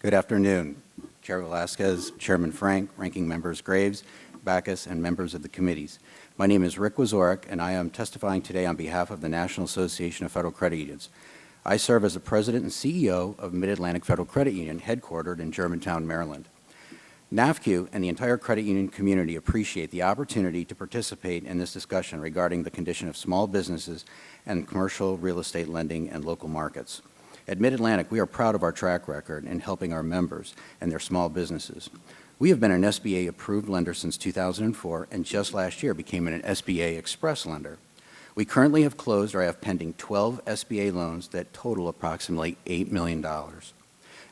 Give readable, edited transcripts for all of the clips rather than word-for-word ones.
Good afternoon, Chair Velasquez, Chairman Frank, Ranking Members Graves, Backus, and members of the committees. My name is Rick Wieczorek, and I am testifying today on behalf of the National Association of Federal Credit Unions. I serve as the President and CEO of Mid-Atlantic Federal Credit Union, headquartered in Germantown, Maryland. NAFCU and the entire credit union community appreciate the opportunity to participate in this discussion regarding the condition of small businesses and commercial real estate lending and local markets. At Mid-Atlantic, we are proud of our track record in helping our members and their small businesses. We have been an SBA-approved lender since 2004, and just last year became an SBA Express lender. We currently have closed or have pending 12 SBA loans that total approximately $8 million.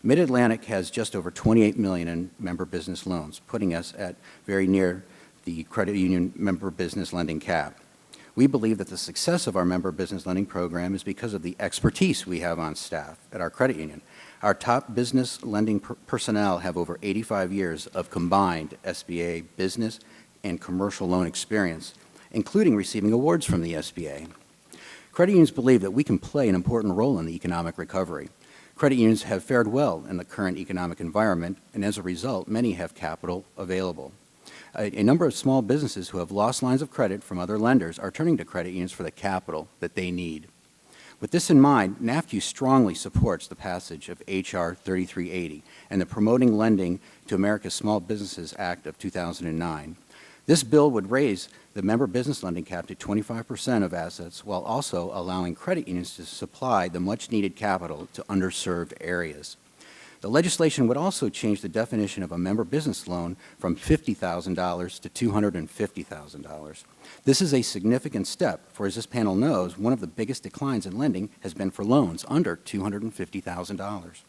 Mid-Atlantic has just over $28 million in member business loans, putting us at very near the credit union member business lending cap. We believe that the success of our member business lending program is because of the expertise we have on staff at our credit union. Our top business lending personnel have over 85 years of combined SBA business and commercial loan experience, including receiving awards from the SBA. Credit unions believe that we can play an important role in the economic recovery. Credit unions have fared well in the current economic environment, and as a result, many have capital available. A number of small businesses who have lost lines of credit from other lenders are turning to credit unions for the capital that they need. With this in mind, NAFCU strongly supports the passage of H.R. 3380 and the Promoting Lending to America's Small Businesses Act of 2009. This bill would raise the member business lending cap to 25% of assets, while also allowing credit unions to supply the much-needed capital to underserved areas. The legislation would also change the definition of a member business loan from $50,000 to $250,000. This is a significant step, for as this panel knows, one of the biggest declines in lending has been for loans under $250,000.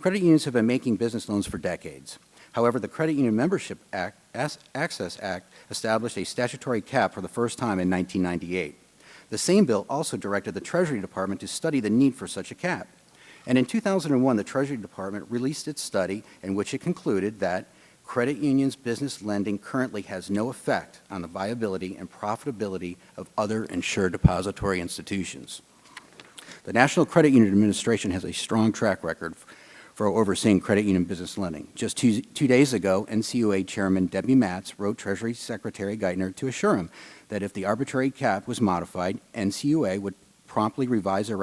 Credit unions have been making business loans for decades. However, the Credit Union Membership Access Act established a statutory cap for the first time in 1998. The same bill also directed the Treasury Department to study the need for such a cap. And in 2001, the Treasury Department released its study in which it concluded that credit unions' business lending currently has no effect on the viability and profitability of other insured depository institutions. The National Credit Union Administration has a strong track record for overseeing credit union business lending. Just two days ago, NCUA Chairman Debbie Matz wrote Treasury Secretary Geithner to assure him that if the arbitrary cap was modified, NCUA would promptly revise a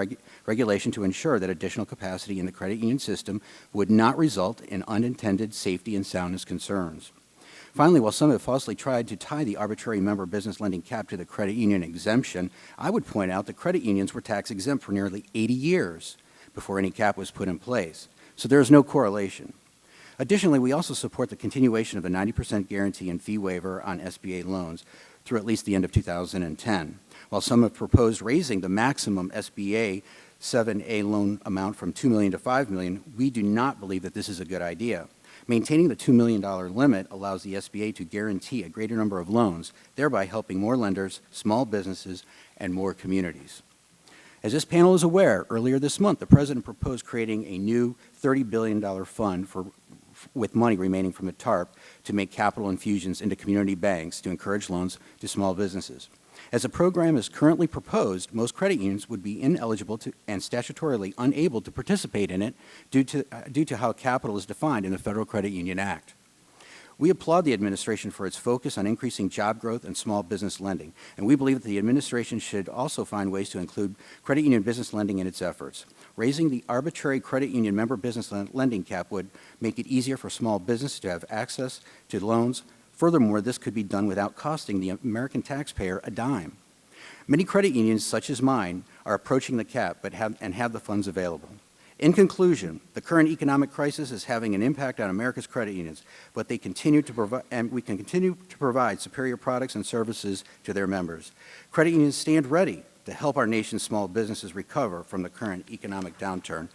regulation to ensure that additional capacity in the credit union system would not result in unintended safety and soundness concerns. Finally, while some have falsely tried to tie the arbitrary member business lending cap to the credit union exemption, I would point out that credit unions were tax exempt for nearly 80 years before any cap was put in place. So there is no correlation. Additionally, we also support the continuation of the 90% guarantee and fee waiver on SBA loans through at least the end of 2010. While some have proposed raising the maximum SBA 7A loan amount from $2 million to $5 million, we do not believe that this is a good idea. Maintaining the $2 million limit allows the SBA to guarantee a greater number of loans, thereby helping more lenders, small businesses, and more communities. As this panel is aware, earlier this month, the President proposed creating a new $30 billion fund with money remaining from the TARP to make capital infusions into community banks to encourage loans to small businesses. As the program is currently proposed, most credit unions would be ineligible to and statutorily unable to participate in it due to how capital is defined in the Federal Credit Union Act. We applaud the administration for its focus on increasing job growth and small business lending, and we believe that the administration should also find ways to include credit union business lending in its efforts. Raising the arbitrary credit union member business lending cap would make it easier for small businesses to have access to loans. Furthermore, this could be done without costing the American taxpayer a dime. Many credit unions, such as mine, are approaching the cap but have the funds available. In conclusion, the current economic crisis is having an impact on America's credit unions, but we can continue to provide superior products and services to their members. Credit unions stand ready to help our nation's small businesses recover from the current economic downturn.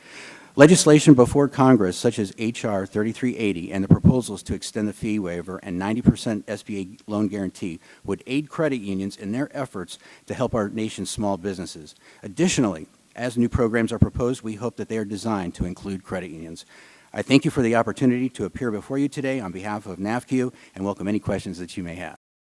Legislation before Congress, such as H.R. 3380 and the proposals to extend the fee waiver and 90% SBA loan guarantee, would aid credit unions in their efforts to help our nation's small businesses. Additionally, as new programs are proposed, we hope that they are designed to include credit unions. I thank you for the opportunity to appear before you today on behalf of NAFCU and welcome any questions that you may have.